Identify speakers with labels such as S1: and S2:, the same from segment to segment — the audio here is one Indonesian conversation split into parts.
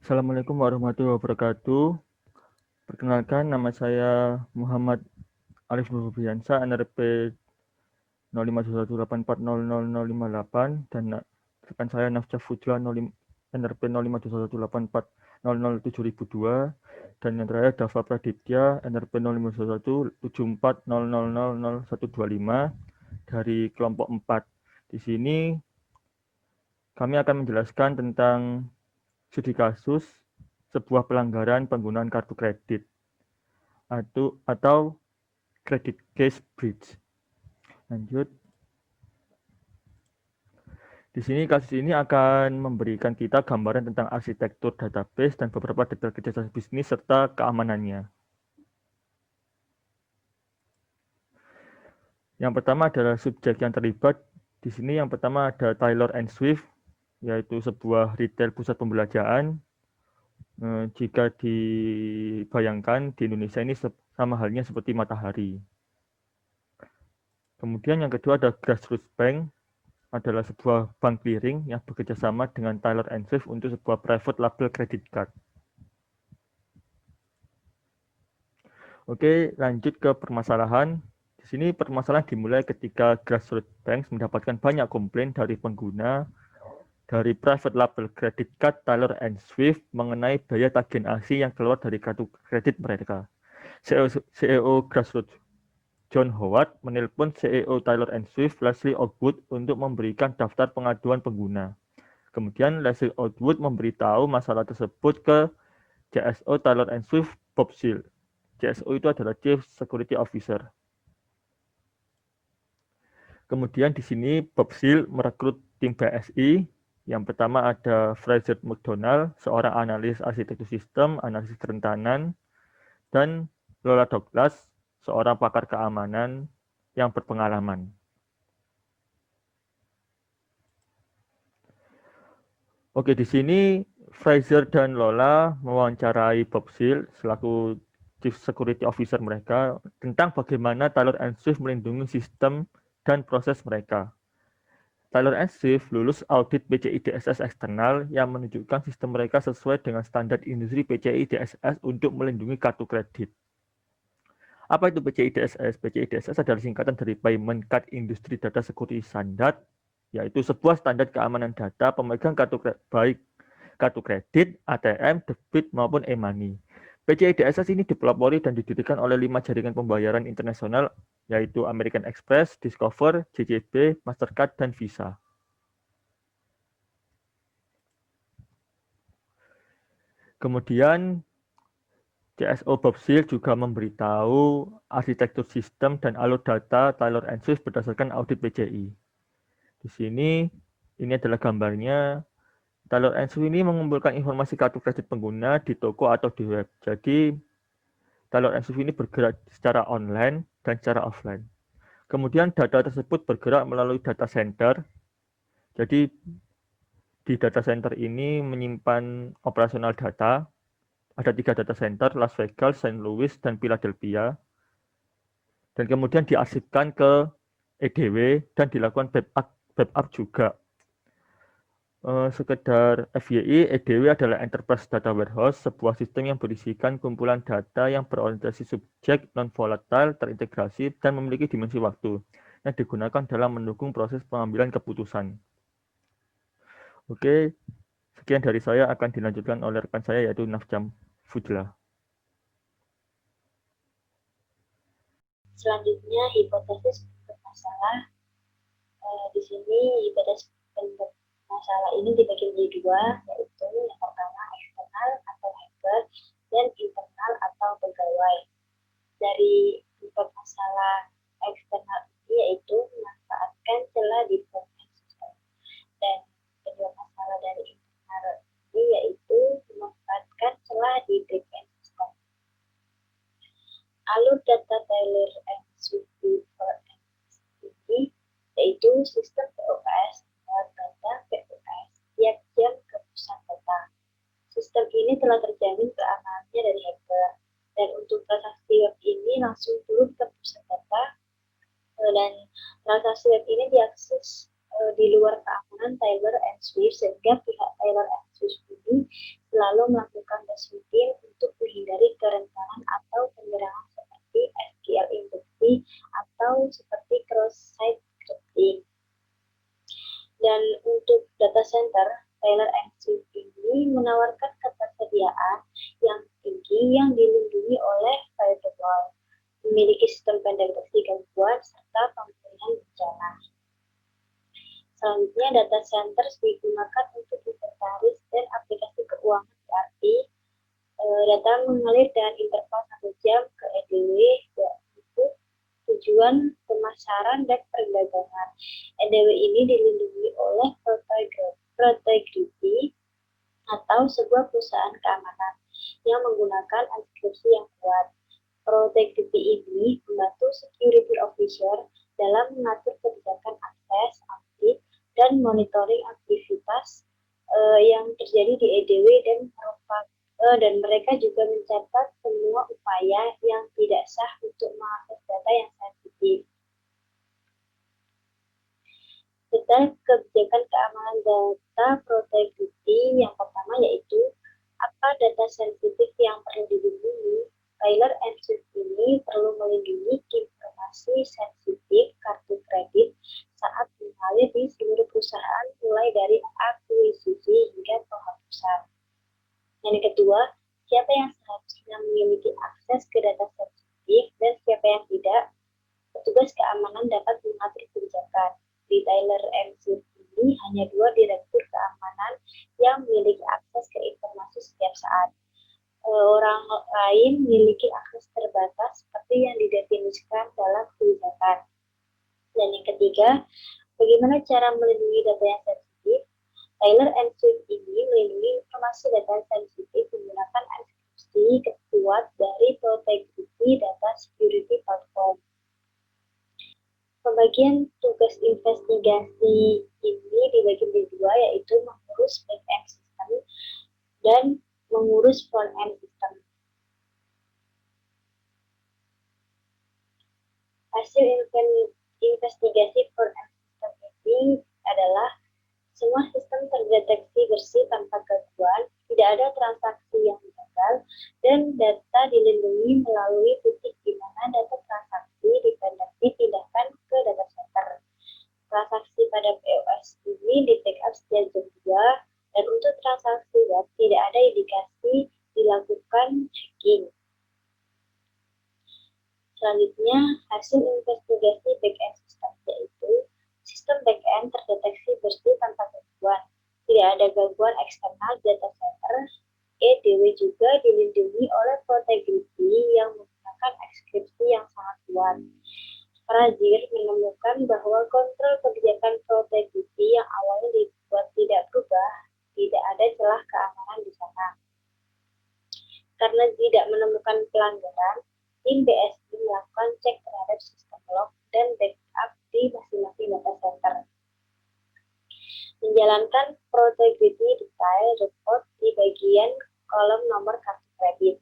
S1: Assalamualaikum warahmatullahi wabarakatuh. Perkenalkan, nama saya Muhammad Arif Nurbiansa, NRP 052184000058 dan rekan saya Nafsa Fujla NRP 052184007002 dan yang terakhir Dava Praditya NRP 05217400000125 dari kelompok 4. Di sini kami akan menjelaskan tentang studi kasus sebuah pelanggaran penggunaan kartu kredit atau credit case breach. Lanjut. Di sini kasus ini akan memberikan kita gambaran tentang arsitektur database dan beberapa detail kerja bisnis serta keamanannya. Yang pertama adalah subjek yang terlibat. Di sini yang pertama ada Taylor and Swift, yaitu sebuah retail pusat pembelanjaan. Jika dibayangkan di Indonesia ini sama halnya seperti Matahari. Kemudian yang kedua ada Grassroots Bank, adalah sebuah bank clearing yang bekerja sama dengan Taylor and Swift untuk sebuah private label credit card. Oke, lanjut ke permasalahan. Di sini permasalahan dimulai ketika Grassroots Bank mendapatkan banyak komplain dari pengguna dari private label credit card Taylor and Swift mengenai biaya tagihan ASI yang keluar dari kartu kredit mereka. CEO Grassroots John Howard menelpon CEO Taylor and Swift Leslie Outwood untuk memberikan daftar pengaduan pengguna. Kemudian Leslie Outwood memberitahu masalah tersebut ke CSO Taylor and Swift Bob Seal. CSO itu adalah Chief Security Officer. Kemudian di sini Bob Seal merekrut tim BSI. Yang pertama ada Fraser McDonald, seorang analis arsitektur sistem, analisis kerentanan, dan Lola Douglas, seorang pakar keamanan yang berpengalaman. Oke, di sini Fraser dan Lola mewawancarai Bob Seal selaku Chief Security Officer mereka tentang bagaimana Taylor and Swift melindungi sistem dan proses mereka. Taylor and Swift lulus audit PCI DSS eksternal yang menunjukkan sistem mereka sesuai dengan standar industri PCI DSS untuk melindungi kartu kredit. Apa itu PCI DSS? PCI DSS adalah singkatan dari Payment Card Industry Data Security Standard, yaitu sebuah standar keamanan data pemegang kartu kredit, baik kartu kredit, ATM, debit, maupun e-money. PCI DSS ini dipelopori dan didirikan oleh 5 jaringan pembayaran internasional, yaitu American Express, Discover, JCB, Mastercard, dan Visa. Kemudian CSO Bob Seal juga memberitahu arsitektur sistem dan alur data Taylor and Swift berdasarkan audit PCI. Di sini, ini adalah gambarnya. Taylor and Swift ini mengumpulkan informasi kartu kredit pengguna di toko atau di web. Jadi, Taylor and Swift ini bergerak secara online dan secara offline. Kemudian data tersebut bergerak melalui data center. Jadi, di data center ini menyimpan operasional data. Ada 3 data center, Las Vegas, St. Louis, dan Philadelphia. Dan kemudian diarsipkan ke EDW dan dilakukan backup juga. Sekedar FYI, EDW adalah Enterprise Data Warehouse, sebuah sistem yang berisikan kumpulan data yang berorientasi subjek, non-volatile, terintegrasi, dan memiliki dimensi waktu, yang digunakan dalam mendukung proses pengambilan keputusan. Oke, sekian dari saya, akan dilanjutkan oleh rekan saya, yaitu Nafsa Fujla.
S2: Selanjutnya, hipotesis bermasalah. Di sini hipotesis masalah ini dibagi menjadi 2, yaitu yang pertama eksternal atau hacker dan internal atau pegawai. Dari empat masalah eksternal ini yaitu memanfaatkan celah di front-end system, dan kedua masalah dari internal ini yaitu memanfaatkan celah di back-end system. Alur data Taylor and Swift ini yaitu sistem POS data POS tiap jam ke pusat data. Sistem ini telah terjamin keamanannya dari hacker, dan untuk transaksi web ini langsung turun ke pusat data, dan transaksi web ini diakses di luar keamanan Taylor and Swift, sehingga pihak Taylor and Swift ini selalu melakukan tes rutin untuk menghindari kerentanan atau penyerangan seperti SQL injeksi atau seperti cross-site scripting. Dan untuk data center, Taylor & Swift ini menawarkan ketersediaan yang tinggi yang dilindungi oleh firewall, memiliki sistem pendeteksi gangguan serta pemulihan bencana. Selanjutnya, data center digunakan untuk inventaris dan aplikasi keuangan, berarti data mengalir dengan interval 1 jam ke EDW untuk tujuan pemasaran dan perdagangan. EDW ini dilindungi oleh Protegrity atau sebuah perusahaan keamanan yang menggunakan enkripsi yang kuat. Protegrity ini membantu security officer dalam mengatur kebijakan akses, audit, dan monitoring aktivitas yang terjadi di EDW dan mereka juga mencatat semua upaya yang tidak sah untuk mengakses data yang sensitif. Detail kebijakan keamanan data Protegrity yang pertama yaitu apa data sensitif yang perlu dilindungi. Taylor & Swift ini perlu melindungi informasi sensitif kartu kredit saat mengalir di seluruh perusahaan mulai dari akuisisi hingga penghapusan. Yang kedua, siapa yang seharusnya memiliki akses ke data sensitif dan siapa yang tidak. Petugas keamanan dapat mengatur kebijakan. Di Taylor & Swift ini hanya 2 direktur keamanan yang memiliki akses ke informasi setiap saat. Orang lain memiliki akses terbatas seperti yang didefinisikan dalam kebijakan. Dan yang ketiga, bagaimana cara melindungi data yang sensitif? Taylor & Swift ini melindungi informasi data sensitif menggunakan enkripsi kuat dari Protegrity Data Security Platform. Pembagian tugas investigasi ini dibagi menjadi 2, yaitu mengurus back-end system dan mengurus front-end system. Hasil investigasi front-end system ini adalah semua sistem terdeteksi bersih tanpa gangguan, tidak ada transaksi yang gagal, dan data dilindungi melalui titik di mana data transaksi dipindahkan ke data center. Transaksi pada POS ini di-backup setiap jam 2, dan untuk transaksi web tidak ada indikasi dilakukan hacking. Selanjutnya, hasil investigasi back-end system yaitu sistem back-end terdeteksi bersih tanpa gangguan. Tidak ada gangguan eksternal data center. EDW juga dilindungi oleh Protegrity yang menggunakan enkripsi yang sangat kuat. Frazier menemukan bahwa kontrol kebijakan Protegrity yang awalnya dibuat tidak berubah, tidak ada celah keamanan di sana. Karena tidak menemukan pelanggaran, tim BSI melakukan cek terhadap sistem log dan backup di masing-masing data center. Menjalankan Protegrity Detail Report di bagian kolom nomor kartu kredit.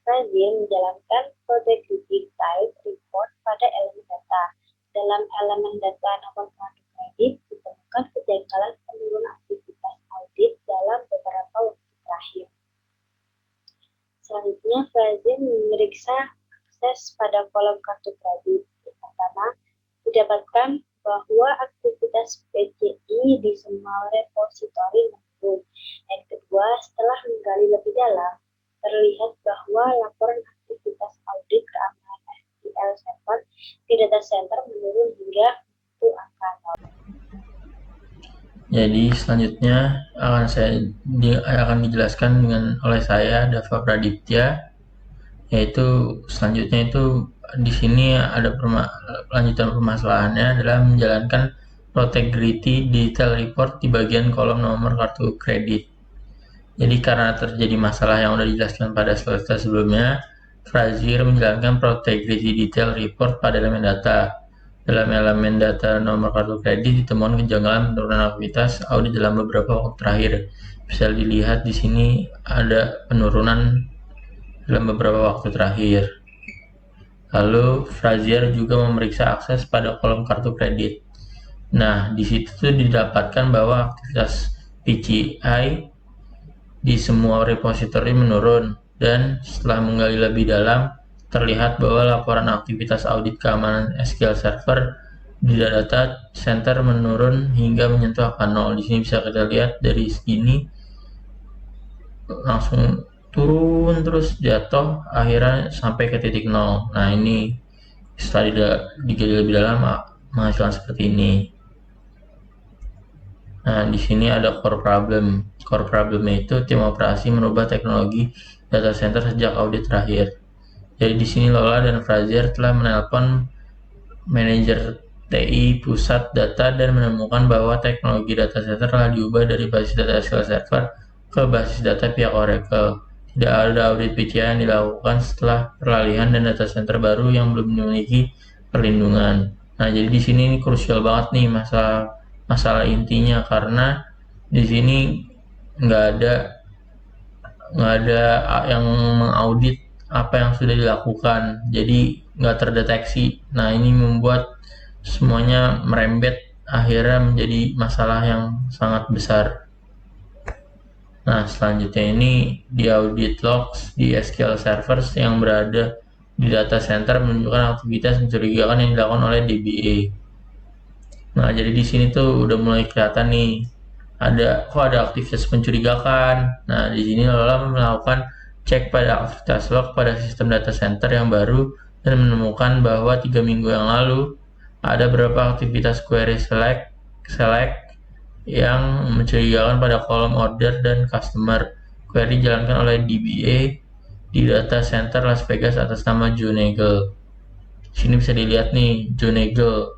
S2: Frazier menjalankan Protegrity Detail Report pada elemen data. Dalam elemen data nomor kartu kredit ditemukan kejanggalan penurunan aktivitas audit dalam beberapa waktu terakhir. Selanjutnya, Frazier memeriksa akses pada kolom kartu kredit. Yang pertama, didapatkan bahwa aktivitas PCI di semua repositori menurun. Yang kedua, setelah menggali lebih dalam, terlihat bahwa laporan aktivitas audit keamanan SQL Server di data center menurun hingga untuk angka 0.
S3: Jadi selanjutnya akan dijelaskan oleh saya Dava Pradiptya, yaitu selanjutnya itu di sini ada lanjutan permasalahannya adalah menjalankan Protegrity Detail Report di bagian kolom nomor kartu kredit. Jadi karena terjadi masalah yang sudah dijelaskan pada slide sebelumnya, Frazier menjalankan Protegrity Detail Report pada elemen data. Dalam elemen data nomor kartu kredit ditemukan kejanggalan penurunan aktivitas audit dalam beberapa waktu terakhir. Bisa dilihat di sini ada penurunan dalam beberapa waktu terakhir. Lalu Frazier juga memeriksa akses pada kolom kartu kredit. Nah, di situ didapatkan bahwa aktivitas PCI di semua repositori menurun, dan setelah menggali lebih dalam, terlihat bahwa laporan aktivitas audit keamanan SQL Server di data center menurun hingga menyentuh angka 0. Di sini bisa kita lihat dari segini langsung turun terus jatuh akhirnya sampai ke titik 0. Nah, ini setelah digali lebih dalam menghasilkan seperti ini. Nah, di sini ada core problem. Core problemnya itu tim operasi merubah teknologi data center sejak audit terakhir. Jadi di sini Lola dan Frazier telah menelpon manajer TI pusat data dan menemukan bahwa teknologi data center telah diubah dari basis data SQL Server ke basis data pihak Oracle. Tidak ada audit PCI yang dilakukan setelah peralihan dan data center baru yang belum memiliki perlindungan. Nah, jadi di sini ini krusial banget nih masalah intinya, karena di sini nggak ada yang mengaudit apa yang sudah dilakukan, jadi nggak terdeteksi. Nah, ini membuat semuanya merembet, akhirnya menjadi masalah yang sangat besar. Nah, selanjutnya ini di audit logs di SQL servers yang berada di data center menunjukkan aktivitas mencurigakan yang dilakukan oleh DBA. Nah, jadi di sini tuh udah mulai kelihatan nih, ada aktivitas mencurigakan. Nah, di sini Lola melakukan cek pada aktivitas log pada sistem data center yang baru dan menemukan bahwa 3 minggu yang lalu ada beberapa aktivitas query select yang mencurigakan pada kolom order dan customer. Query dijalankan oleh DBA di data center Las Vegas atas nama Joe Nagel. Sini bisa dilihat nih, Joe Nagel,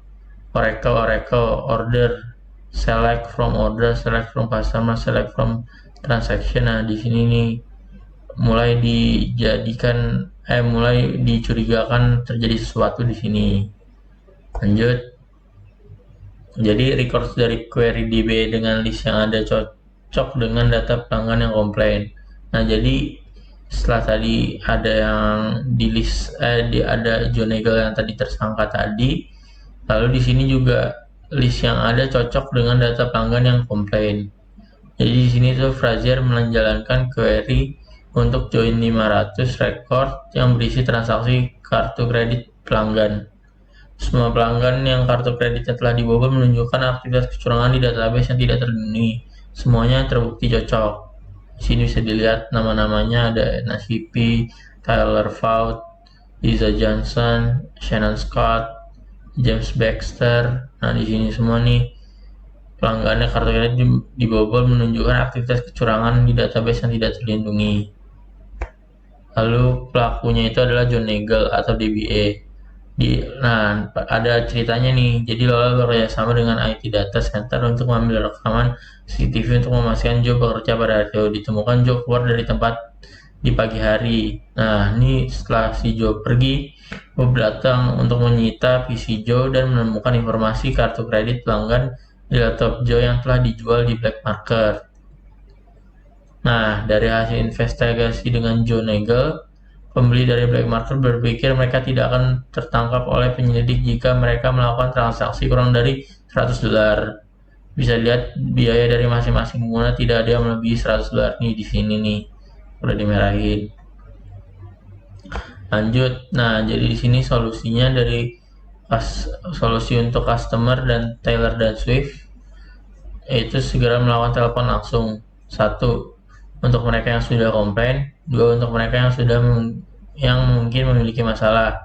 S3: Oracle, order, select from order, select from customer, select from transaction. Nah, di sini nih mulai dicurigakan terjadi sesuatu di sini. Lanjut. Jadi records dari query DB dengan list yang ada cocok dengan data pelanggan yang komplain. Nah, jadi setelah tadi ada yang di list ada Joe Nagel yang tadi tersangka tadi, lalu di sini juga list yang ada cocok dengan data pelanggan yang komplain. Jadi di sini tuh Frazier menjalankan query untuk join 500 record yang berisi transaksi kartu kredit pelanggan. Semua pelanggan yang kartu kreditnya telah dibobol menunjukkan aktivitas kecurangan di database yang tidak terlindungi. Semuanya terbukti cocok. Di sini bisa dilihat nama-namanya, ada Nasipi, Tyler Faut, Lisa Johnson, Shannon Scott, James Baxter. Nah, di sini semua nih pelanggannya kartu kredit dibobol menunjukkan aktivitas kecurangan di database yang tidak terlindungi. Lalu pelakunya itu adalah Joe Nagel atau DBA. Nah, ada ceritanya nih. Jadi Lola bekerja sama dengan IT Data Center untuk mengambil rekaman CCTV untuk memastikan Joe bekerja pada hari itu. Ditemukan Joe keluar dari tempat di pagi hari. Nah, ini setelah si Joe pergi, Bob datang untuk menyita PC Joe dan menemukan informasi kartu kredit pelanggan di laptop Joe yang telah dijual di black market. Nah, dari hasil investigasi dengan Joe Nagel, pembeli dari black market berpikir mereka tidak akan tertangkap oleh penyelidik jika mereka melakukan transaksi kurang dari $100. Bisa lihat biaya dari masing-masing pengguna tidak ada yang melebihi $100 nih di sini nih, udah dimerahin. Lanjut. Nah, jadi di sini solusinya dari solusi untuk customer dan Taylor dan Swift yaitu segera melakukan telepon langsung. 1. Untuk mereka yang sudah komplain, 2. Untuk mereka yang mungkin memiliki masalah,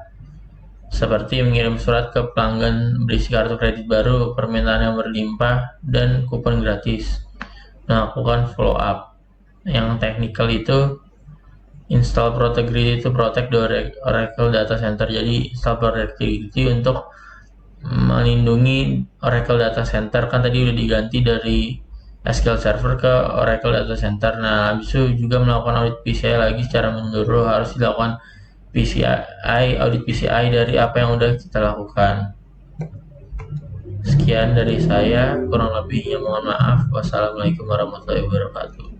S3: seperti mengirim surat ke pelanggan berisi kartu kredit baru, permintaan yang berlimpah, dan kupon gratis. Melakukan follow up. Yang technical itu install Protectgrity to protect the Oracle data center. Jadi install Protectgrity untuk melindungi Oracle data center, kan tadi udah diganti dari SQL Server ke Oracle Data Center. Nah, habis itu juga melakukan audit PCI lagi secara menyeluruh. Harus dilakukan audit PCI dari apa yang udah kita lakukan. Sekian dari saya, kurang lebihnya mohon maaf. Wassalamualaikum warahmatullahi wabarakatuh.